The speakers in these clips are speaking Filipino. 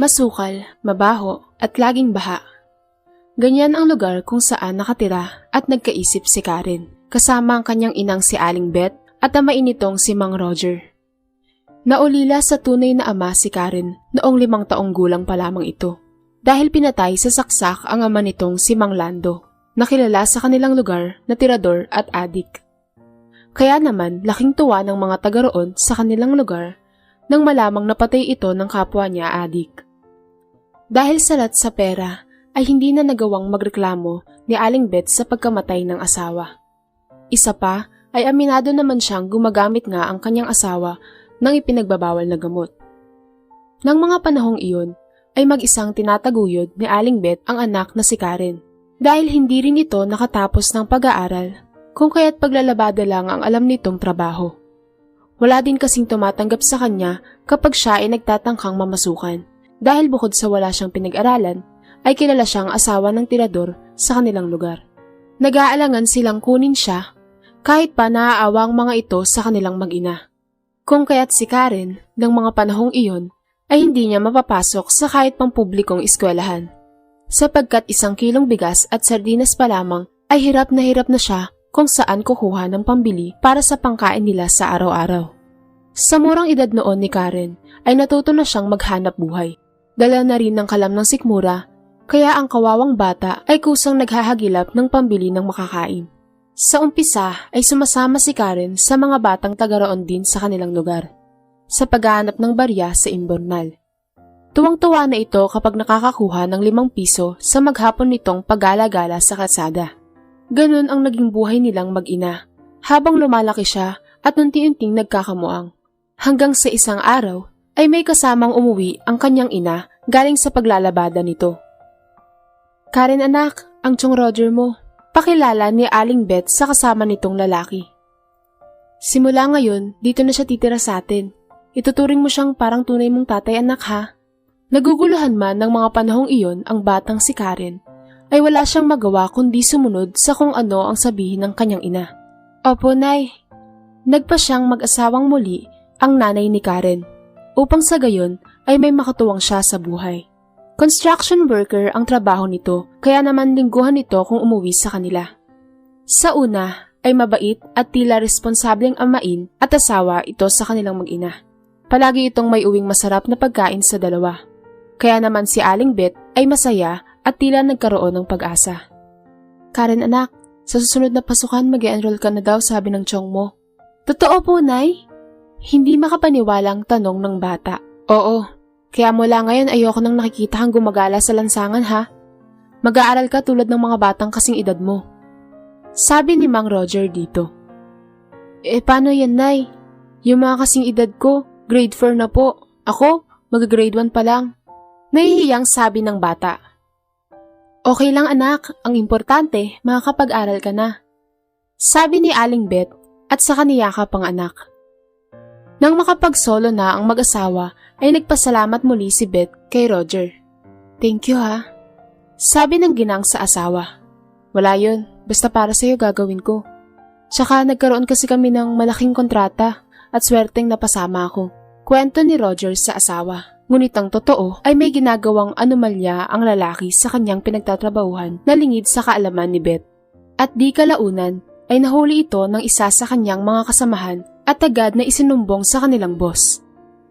Masukal, mabaho, at laging baha. Ganyan ang lugar kung saan nakatira at nagkaisip si Karen, kasama ang kanyang inang si Aling Beth at amain nitong si Mang Roger. Naulila sa tunay na ama si Karen noong 5 taong gulang pa lamang ito, dahil pinatay sa saksak ang ama nitong si Mang Lando, na kilala sa kanilang lugar na tirador at adik. Kaya naman laking tuwa ng mga taga roon sa kanilang lugar nang malamang napatay ito ng kapwa niya adik. Dahil salat sa pera ay hindi na nagawang magreklamo ni Aling Beth sa pagkamatay ng asawa. Isa pa ay aminado naman siyang gumagamit nga ang kanyang asawa ng ipinagbabawal na gamot. Nang mga panahong iyon ay mag-isang tinataguyod ni Aling Beth ang anak na si Karen, dahil hindi rin ito nakatapos ng pag-aaral, kung kaya't paglalabada lang ang alam nitong trabaho. Wala din kasing tumatanggap sa kanya kapag siya ay nagtatangkang mamasukan, dahil bukod sa wala siyang pinag-aralan, ay kilala siyang asawa ng tirador sa kanilang lugar. Nag-aalangan silang kunin siya, kahit pa naaawa ang mga ito sa kanilang mag-ina. Kung kaya't si Karen, ng mga panahong iyon, ay hindi niya mapapasok sa kahit pang publikong eskwelahan. Sapagkat 1 kilong bigas at sardinas pa lamang ay hirap na siya kung saan kukuha ng pambili para sa pangkain nila sa araw-araw. Sa murang edad noon ni Karen, ay natuto na siyang maghanap buhay. Dala na rin ng kalam ng sikmura, kaya ang kawawang bata ay kusang naghahagilap ng pambili ng makakain. Sa umpisa ay sumasama si Karen sa mga batang taga-roon din sa kanilang lugar, sa paghahanap ng barya sa imburnal. Tuwang-tuwa na ito kapag nakakakuha ng 5 piso sa maghapon nitong paggala-gala sa kalsada. Ganun ang naging buhay nilang mag-ina, habang lumalaki siya at unti-unting nagkakamuang. Hanggang sa isang araw ay may kasamang umuwi ang kanyang ina galing sa paglalabada nito. Karen anak, ang tiyong Roger mo. Pakilala ni Aling Beth sa kasama nitong lalaki. Simula ngayon, dito na siya titira sa atin. Ituturing mo siyang parang tunay mong tatay anak ha. Naguguluhan man ng mga panahong iyon ang batang si Karen, ay wala siyang magawa kundi sumunod sa kung ano ang sabihin ng kanyang ina. Opo, Nay. Nagpa siyang mag-asawang muli ang nanay ni Karen, upang sa gayon ay may makatuwang siya sa buhay. Construction worker ang trabaho nito, kaya naman lingguhan ito kung umuwi sa kanila. Sa una ay mabait at tila responsableng amain at asawa ito sa kanilang mag-ina. Palagi itong may uwing masarap na pagkain sa dalawa. Kaya naman si Aling Beth ay masaya at tila nagkaroon ng pag-asa. Karen anak, sa susunod na pasukan mag-e-enroll ka na daw, sabi ng tiyong mo. Totoo po, Nay? Hindi makapaniwalang tanong ng bata. Oo, kaya mula ngayon ayoko nang nakikita kang gumagala sa lansangan ha. Mag-aaral ka tulad ng mga batang kasing edad mo. Sabi ni Mang Roger dito. Paano yan, Nay? Yung mga kasing edad ko, grade 4 na po. Ako, mag-grade 1 pa lang. Nahihiyang sabi ng bata. Okay lang anak, ang importante, makakapag-aral ka na. Sabi ni Aling Beth at sa kaniyakap ang anak. Nang makapagsolo na ang mag-asawa, ay nagpasalamat muli si Beth kay Roger. Thank you ha. Sabi ng ginang sa asawa. Wala yun, basta para sa'yo gagawin ko. Tsaka nagkaroon kasi kami ng malaking kontrata at swerteng napasama ako. Kwento ni Roger sa asawa. Ngunit ang totoo ay may ginagawang anomalya ang lalaki sa kanyang pinagtatrabahuhan na lingid sa kaalaman ni Beth. At di kalaunan ay nahuli ito ng isa sa kanyang mga kasamahan at agad na isinumbong sa kanilang boss.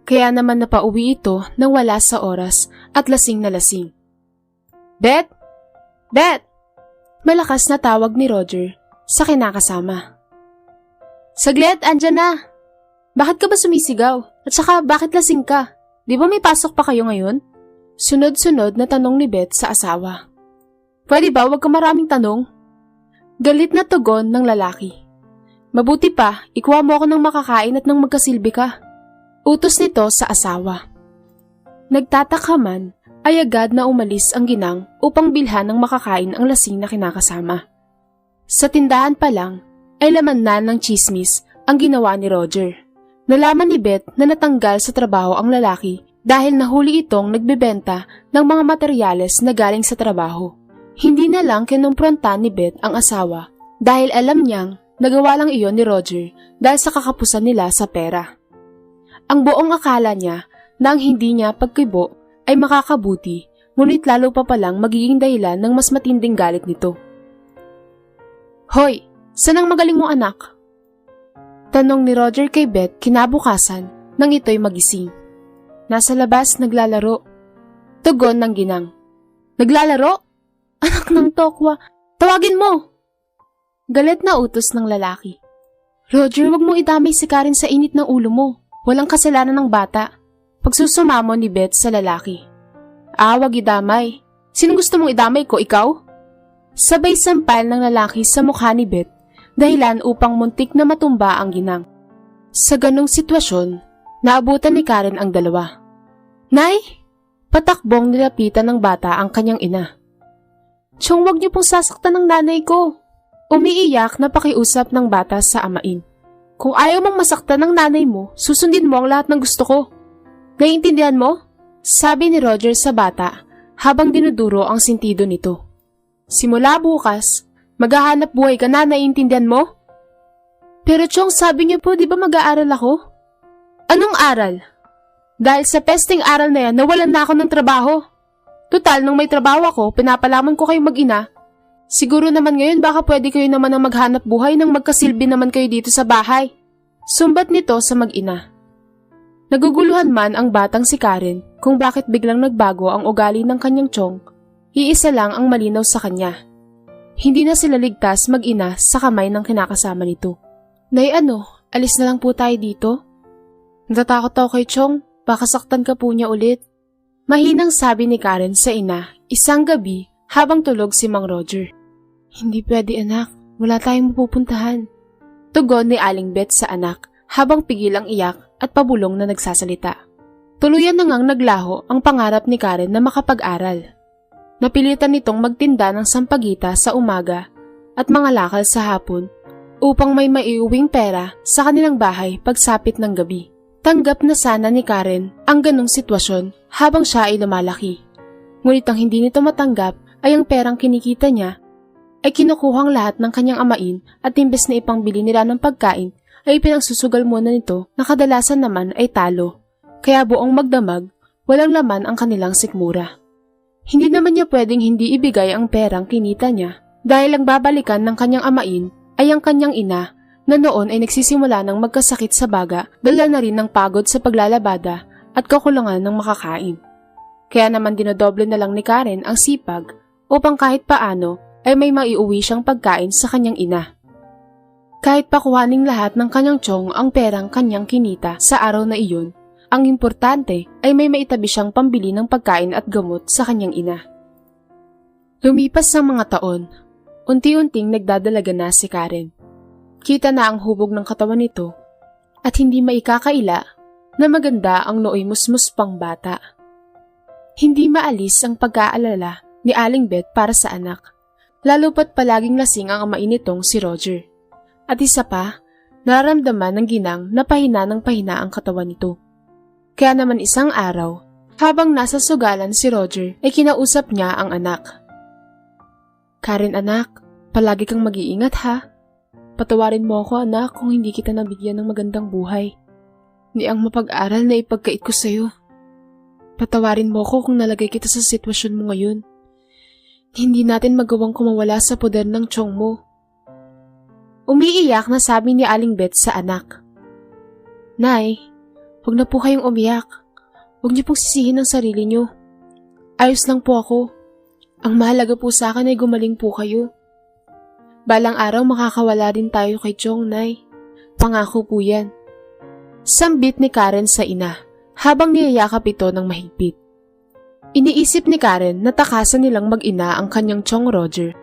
Kaya naman napauwi ito nang wala sa oras at lasing na lasing. Beth! Beth! Malakas na tawag ni Roger sa kinakasama. Saglit, andyan na! Bakit ka ba sumisigaw? At saka bakit lasing ka? Di ba may pasok pa kayo ngayon? Sunod-sunod na tanong ni Beth sa asawa. Pwede ba wag ka maraming tanong? Galit na tugon ng lalaki. Mabuti pa, ikuha mo ako ng makakain at nang magkasilbi ka. Utos nito sa asawa. Nagtataka man, ay agad na umalis ang ginang upang bilhan ng makakain ang lasing na kinakasama. Sa tindahan pa lang, ay laman na ng tsismis ang ginawa ni Roger. Nalaman ni Beth na natanggal sa trabaho ang lalaki dahil nahuli itong nagbebenta ng mga materyales na galing sa trabaho. Hindi na lang kinumprontan ni Beth ang asawa dahil alam niyang nagawa lang iyon ni Roger dahil sa kakapusan nila sa pera. Ang buong akala niya na ang hindi niya pagkibo ay makakabuti, ngunit lalo pa palang magiging dahilan ng mas matinding galit nito. Hoy! Saan ang magaling mong anak? Tanong ni Roger kay Beth kinabukasan nang ito'y magising. Nasa labas naglalaro. Tugon ng ginang. Naglalaro? Anak ng tokwa, tawagin mo! Galit na utos ng lalaki. Roger, wag mong idamay si Karen sa init ng ulo mo. Walang kasalanan ng bata. Pagsusumamo ni Beth sa lalaki. Wag idamay. Sino gusto mong idamay ko, ikaw? Sabay sampal ng lalaki sa mukha ni Beth, dahilan upang muntik na matumba ang ginang. Sa ganong sitwasyon, naabutan ni Karen ang dalawa. Nay! Patakbong nilapitan ng bata ang kanyang ina. Chong, wag niyo pong sasaktan ng nanay ko. Umiiyak na pakiusap ng bata sa amain. Kung ayaw mong masaktan ng nanay mo, susundin mo ang lahat ng gusto ko. Naiintindihan mo? Sabi ni Roger sa bata habang dinuduro ang sentido nito. Simula bukas, maghahanap buhay ka na, naiintindihan mo? Pero Chong, sabi niyo po, di ba mag-aaral ako? Anong aral? Dahil sa pesting aral na yan, nawalan na ako ng trabaho. Tutal, nung may trabaho ako, pinapalaman ko kayong mag-ina. Siguro naman ngayon baka pwede kayo naman ang maghanap buhay nang magkasilbi naman kayo dito sa bahay. Sumbat nito sa mag-ina. Naguguluhan man ang batang si Karen kung bakit biglang nagbago ang ugali ng kanyang Chong. Iisa lang ang malinaw sa kanya. Hindi na sila ligtas mag-ina sa kamay ng kinakasama nito. Nay, alis na lang po tayo dito? Natatakot ako kay Chong, baka saktan ka po niya ulit. Mahinang sabi ni Karen sa ina isang gabi habang tulog si Mang Roger. Hindi pwede anak, wala tayong mapupuntahan. Tugon ni Aling Beth sa anak habang pigil ang iyak at pabulong na nagsasalita. Tuluyan na ngang naglaho ang pangarap ni Karen na makapag-aral. Napilitan nitong magtinda ng sampagita sa umaga at mga lakal sa hapon upang may maiuwing pera sa kanilang bahay pagsapit ng gabi. Tanggap na sana ni Karen ang ganong sitwasyon habang siya ay lumalaki. Ngunit ang hindi nito matanggap ay ang perang kinikita niya ay kinukuhang lahat ng kanyang amain at imbes na ipangbili nila ng pagkain ay pinagsusugal muna nito na kadalasan naman ay talo. Kaya buong magdamag, walang laman ang kanilang sikmura. Hindi naman niya pwedeng hindi ibigay ang perang kinita niya dahil ang babalikan ng kanyang amain ay ang kanyang ina na noon ay nagsisimula ng magkasakit sa baga dala na rin ng pagod sa paglalabada at kakulangan ng makakain. Kaya naman dinodoble na lang ni Karen ang sipag upang kahit paano ay may maiuwi siyang pagkain sa kanyang ina. Kahit pakuhaning lahat ng kanyang Chong ang perang kanyang kinita sa araw na iyon, ang importante ay may maitabi siyang pambili ng pagkain at gamot sa kanyang ina. Lumipas ang mga taon, unti-unting nagdadalaga na si Karen. Kita na ang hubog ng katawan nito at hindi maikakaila na maganda ang nooy musmus pang bata. Hindi maalis ang pag-aalala ni Aling Beth para sa anak, lalo pat palaging lasing ang amain nitong si Roger. At isa pa, nararamdaman ng ginang na pahina ng pahina ang katawan nito. Kaya naman isang araw, habang nasa sugalan si Roger ay kinausap niya ang anak. Karen anak, palagi kang mag-iingat ha. Patawarin mo ako anak kung hindi kita nabigyan ng magandang buhay. Ni ang mapag-aral na ipagkait ko sa'yo. Patawarin mo ako kung nalagay kita sa sitwasyon mo ngayon. Hindi natin magawang kumawala sa poder ng Chong mo. Umiiyak na sabi ni Aling Beth sa anak. Nay, huwag na po kayong umiyak. Huwag niyo pong sisihin ang sarili niyo. Ayos lang po ako. Ang mahalaga po sa akin ay gumaling po kayo. Balang araw makakawala din tayo kay Chong, Nay. Pangako po yan. Sambit ni Karen sa ina habang niyayakap ito ng mahigpit. Iniisip ni Karen na takasan nilang mag-ina ang kanyang Chong Roger.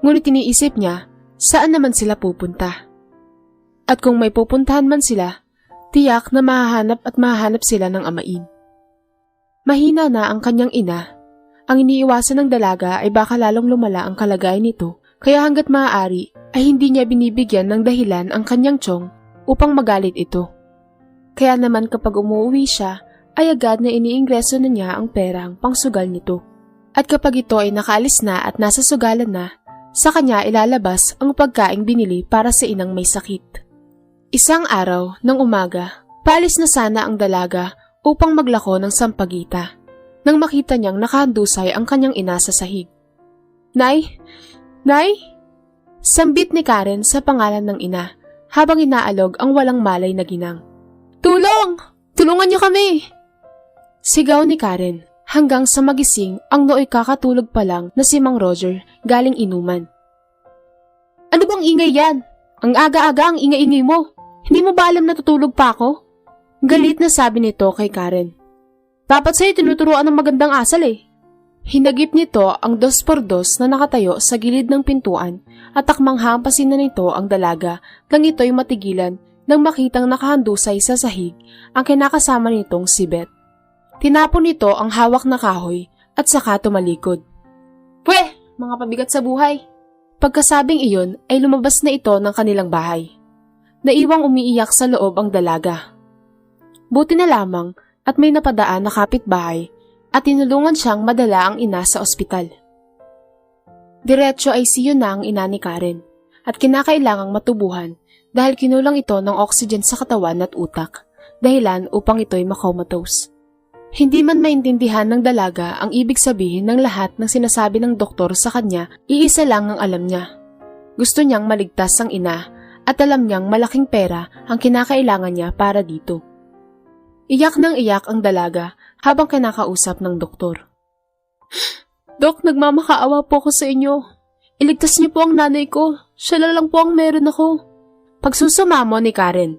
Ngunit iniisip niya saan naman sila pupunta. At kung may pupuntahan man sila, tiyak na mahahanap sila ng amain. Mahina na ang kanyang ina. Ang iniiwasan ng dalaga ay baka lalong lumala ang kalagayan nito, kaya hanggat maaari ay hindi niya binibigyan ng dahilan ang kanyang Chong upang magalit ito. Kaya naman kapag umuwi siya, ay agad na iniingreso na niya ang perang pangsugal nito. At kapag ito ay nakaalis na at nasa sugalan na, sa kanya ilalabas ang pagkaing binili para sa inang may sakit. Isang araw ng umaga, paalis na sana ang dalaga upang maglako ng sampagita. nang makita niyang nakahandusay ang kanyang ina sa sahig. Nay? Nay? Sambit ni Karen sa pangalan ng ina habang inaalog ang walang malay na ginang. Tulong! Tulungan niyo kami! Sigaw ni Karen hanggang sa magising ang nooy kakatulog pa lang na si Mang Roger galing inuman. Ano bang ingay yan? Ang aga-aga ang ingay-ingay mo. Hindi mo ba alam na tutulog pa ako? Galit na sabi nito kay Karen. Dapat sa'yo tinuturuan ng magandang asal eh. Hinagip nito ang 2x2 na nakatayo sa gilid ng pintuan at takmang hampasin na nito ang dalaga nang ito'y matigilan nang makitang nakahandusay sa sahig ang kinakasama nitong si Beth. Tinapon nito ang hawak na kahoy at saka tumalikod. Pwe! Mga pabigat sa buhay! Pagkasabing iyon ay lumabas na ito ng kanilang bahay. Naiwang umiiyak sa loob ang dalaga. Buti na lamang at may napadaan na kapitbahay at tinulungan siyang madala ang ina sa ospital. Diretso ICU na ang ina ni Karen at kinakailangang matubuhan dahil kinulang ito ng oxygen sa katawan at utak, dahilan upang ito'y makomatose. Hindi man maintindihan ng dalaga ang ibig sabihin ng lahat ng sinasabi ng doktor sa kanya, iisa lang ang alam niya. Gusto niyang maligtas ang ina at alam niyang malaking pera ang kinakailangan niya para dito. Iyak nang iyak ang dalaga habang kinakausap ng doktor. Dok, nagmamakaawa po ako sa inyo. Iligtas niyo po ang nanay ko. Siya lang po ang meron ako. Pagsusumamo ni Karen.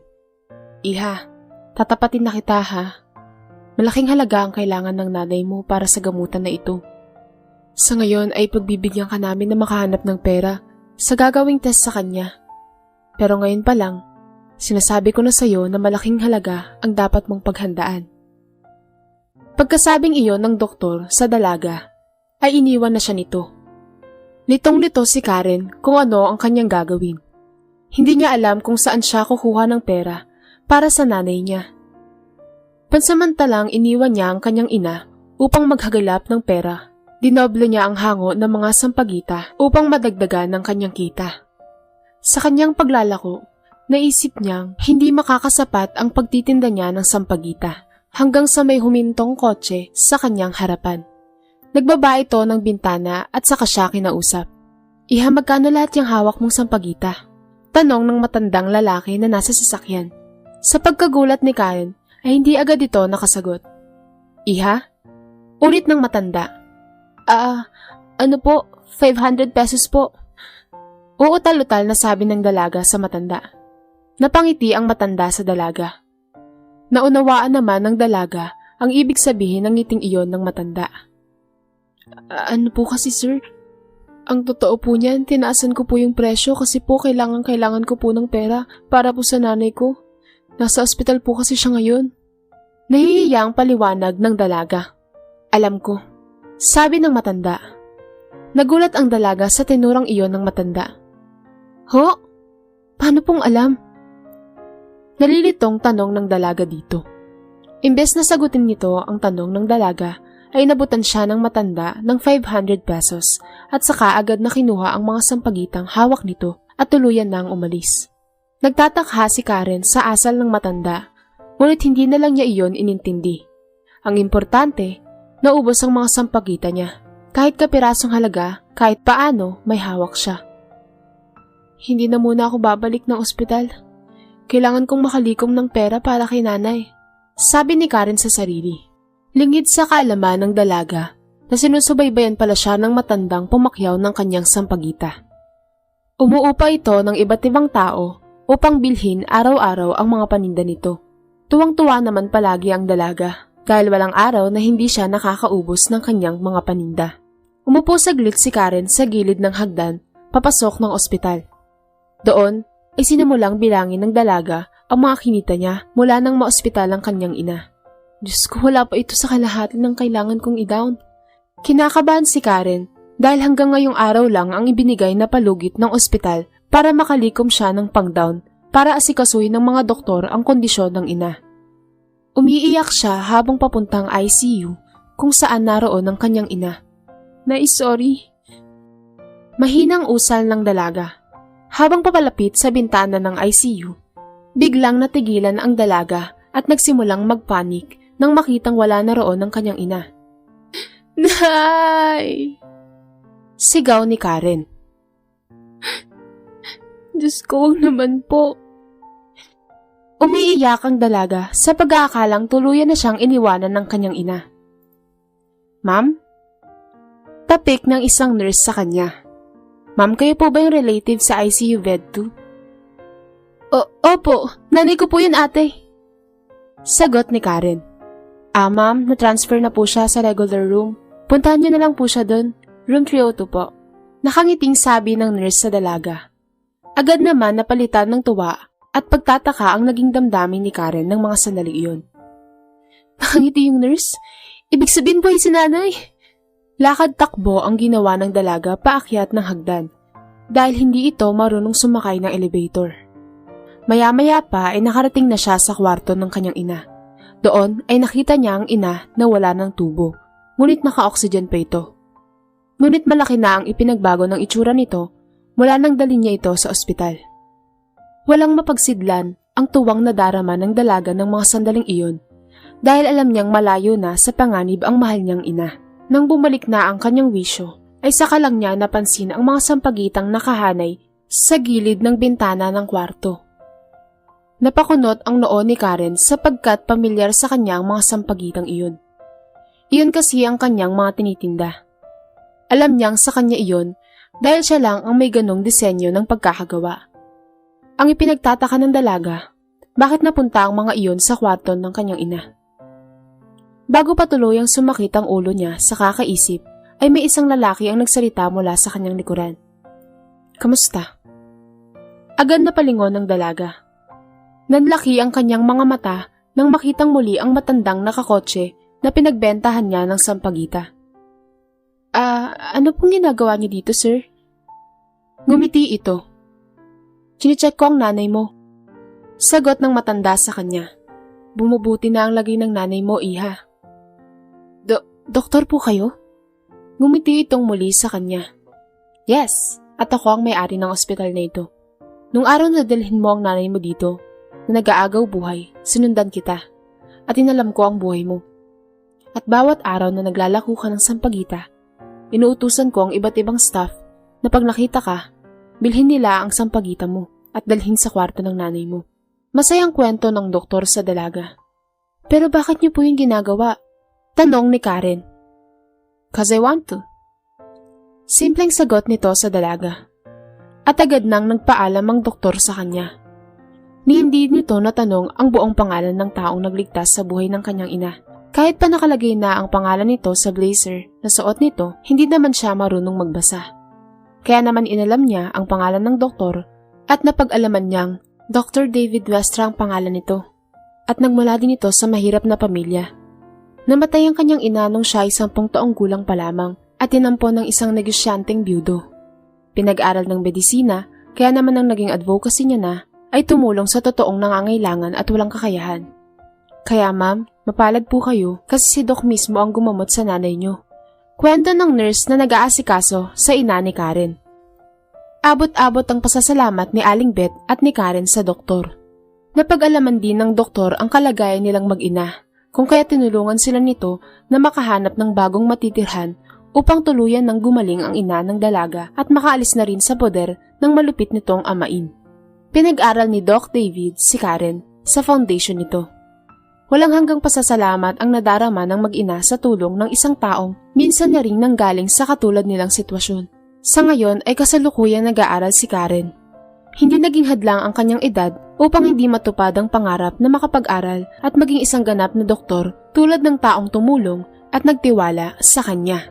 Iha, tatapatin na kita ha. Malaking halaga ang kailangan ng nanay mo para sa gamutan na ito. Sa ngayon ay pagbibigyan ka namin na makahanap ng pera sa gagawing test sa kanya. Pero ngayon pa lang, sinasabi ko na sa'yo na malaking halaga ang dapat mong paghandaan. Pagkasabing iyon ng doktor sa dalaga, ay iniwan na siya nito. Litong-lito si Karen kung ano ang kanyang gagawin. Hindi niya alam kung saan siya kukuha ng pera para sa nanay niya. Pansamantalang iniwan niya ang kanyang ina upang maghagalap ng pera. Dinoble niya ang hango ng mga sampagita upang madagdagan ng kanyang kita. Sa kanyang paglalako, naisip niyang hindi makakasapat ang pagtitinda niya ng sampagita hanggang sa may humintong kotse sa kanyang harapan. Nagbaba ito ng bintana at saka siya kinausap. Iha, magkano lahat yung hawak mong sampagita? Tanong ng matandang lalaki na nasa sasakyan. Sa pagkagulat ni Karen, ay hindi agad ito nakasagot. Iha? Ulit ng matanda. Ano po? 500 pesos po. Uutal-utal na sabi ng dalaga sa matanda. Napangiti ang matanda sa dalaga. Naunawaan naman ng dalaga ang ibig sabihin ng ngiting iyon ng matanda. Ano po kasi sir? Ang totoo po niyan, tinaasan ko po yung presyo kasi po kailangan ko po ng pera para po sa nanay ko. Nasa ospital po kasi siya ngayon. Nahihiyang paliwanag ng dalaga. Alam ko, sabi ng matanda. Nagulat ang dalaga sa tinurang iyon ng matanda. Ho? Paano pong alam? Nalilitong tanong ng dalaga dito. Imbes na sagutin nito ang tanong ng dalaga, ay nabutan siya ng matanda ng 500 pesos at saka agad na kinuha ang mga sampagitang hawak nito at tuluyan nang umalis. Nagtatakha si Karen sa asal ng matanda, ngunit hindi na lang niya iyon inintindi. Ang importante, naubos ang mga sampagita niya. Kahit kapirasong halaga, kahit paano may hawak siya. Hindi na muna ako babalik ng ospital. Kailangan kong makalikom ng pera para kay nanay. Sabi ni Karen sa sarili. Lingid sa kaalaman ng dalaga na sinusubaybayan pala siya ng matandang pumakyaw ng kanyang sampagita. Umuupa ito ng iba't ibang tao upang bilhin araw-araw ang mga paninda nito. Tuwang-tuwa naman palagi ang dalaga dahil walang araw na hindi siya nakakaubos ng kanyang mga paninda. Umupo saglit si Karen sa gilid ng hagdan papasok ng ospital. Doon ay sinimulang bilangin ng dalaga ang mga kinita niya mula nang maospital ang kanyang ina. Diyos ko, wala pa ito sa kalahati ng kailangan kong i-down. Kinakabahan si Karen dahil hanggang ngayong araw lang ang ibinigay na palugit ng ospital para makalikom siya ng pang-down para asikasuhin ng mga doktor ang kondisyon ng ina. Umiiyak siya habang papuntang ICU kung saan naroon ang kanyang ina. Nay, sorry. Mahinang usal ng dalaga. Habang papalapit sa bintana ng ICU, biglang natigilan ang dalaga at nagsimulang magpanik nang makitang wala na roon ang kanyang ina. Nay! Sigaw ni Karen. Diyos ko naman po. Umiiyak ang dalaga sa pag-aakalang tuluyan na siyang iniwanan ng kanyang ina. Ma'am? Tapik ng isang nurse sa kanya. Ma'am, kayo po ba yung relative sa ICU bed 2? Opo, nanay ko po yun ate. Sagot ni Karen. Ma'am, na-transfer na po siya sa regular room. Puntahan niyo na lang po siya doon. Room 302 po. Nakangiting sabi ng nurse sa dalaga. Agad naman napalitan ng tuwa at pagtataka ang naging damdamin ni Karen ng mga sandali iyon. Nakangiti yung nurse? Ibig sabihin po ay si nanay. Lakad takbo ang ginawa ng dalaga paakyat ng hagdan dahil hindi ito marunong sumakay ng elevator. Maya-maya pa ay nakarating na siya sa kwarto ng kanyang ina. Doon ay nakita niya ang ina na wala ng tubo, ngunit naka-oxygen pa ito. Ngunit malaki na ang ipinagbago ng itsura nito mula nang dalhin niya ito sa ospital. Walang mapagsidlan ang tuwang nadarama ng dalaga ng mga sandaling iyon dahil alam niyang malayo na sa panganib ang mahal niyang ina. Nang bumalik na ang kanyang wisyo, ay saka lang niya napansin ang mga sampagitang nakahanay sa gilid ng bintana ng kwarto. Napakunot ang noo ni Karen sapagkat pamilyar sa kanya ang mga sampagitang iyon. Iyon kasi ang kanyang mga tinitinda. Alam niyang sa kanya iyon dahil siya lang ang may ganong disenyo ng pagkakagawa. Ang ipinagtataka ng dalaga, bakit napunta ang mga iyon sa kwarto ng kanyang ina? Bago pa tuluyang sumakit ang ulo niya sa kakaisip, ay may isang lalaki ang nagsalita mula sa kanyang likuran. Kamusta? Agad na palingon ng dalaga. Nanlaki ang kanyang mga mata nang makitang muli ang matandang nakakotse na pinagbentahan niya ng sampagita. Ano pong ginagawa niyo dito, sir? Ngumiti ito. Chine-check ko ang nanay mo. Sagot ng matanda sa kanya. Bumubuti na ang lagay ng nanay mo, iha. Doktor po kayo? Ngumiti itong muli sa kanya. Yes, at ako ang may-ari ng ospital na ito. Nung araw na dalhin mo ang nanay mo dito, na nag-aagaw buhay, sinundan kita, at inalam ko ang buhay mo. At bawat araw na naglalako ka ng sampagita, inuutusan ko ang iba't ibang staff na pag nakita ka, bilhin nila ang sampagita mo at dalhin sa kwarto ng nanay mo. Masayang kwento ng doktor sa dalaga. Pero bakit niyo po yung ginagawa? Tanong ni Karen. Cause I want to. Simpleng sagot nito sa dalaga. At agad nang nagpaalam ang doktor sa kanya. Ni hindi nito natanong ang buong pangalan ng taong nagligtas sa buhay ng kanyang ina. Kahit pa nakalagay na ang pangalan nito sa blazer na suot nito, hindi naman siya marunong magbasa. Kaya naman inalam niya ang pangalan ng doktor at napag-alaman niyang Dr. David Westra ang pangalan nito. At nagmula din ito sa mahirap na pamilya. Namatay ang kanyang ina nung siya ay 10 taong gulang pa lamang at tinampo ng isang negosyanteng byudo. Pinag-aral ng medisina, kaya naman ang naging advocacy niya na ay tumulong sa totoong nangangailangan at walang kakayahan. Kaya ma'am, mapalad po kayo kasi si Doc mismo ang gumamot sa nanay niyo. Kwento ng nurse na nag-aasikaso sa ina ni Karen. Abot-abot ang pasasalamat ni Aling Beth at ni Karen sa doktor. Napag-alaman din ng doktor ang kalagayan nilang mag-ina, kung kaya tinulungan sila nito na makahanap ng bagong matitirhan upang tuluyan ng gumaling ang ina ng dalaga at makaalis na rin sa poder ng malupit nitong amain. Pinag-aral ni Doc David si Karen sa foundation nito. Walang hanggang pasasalamat ang nadarama ng mag-ina sa tulong ng isang taong minsan na ring nanggaling sa katulad nilang sitwasyon. Sa ngayon ay kasalukuyang nag-aaral si Karen. Hindi naging hadlang ang kanyang edad upang hindi matupad ang pangarap na makapag-aral at maging isang ganap na doktor tulad ng taong tumulong at nagtiwala sa kanya.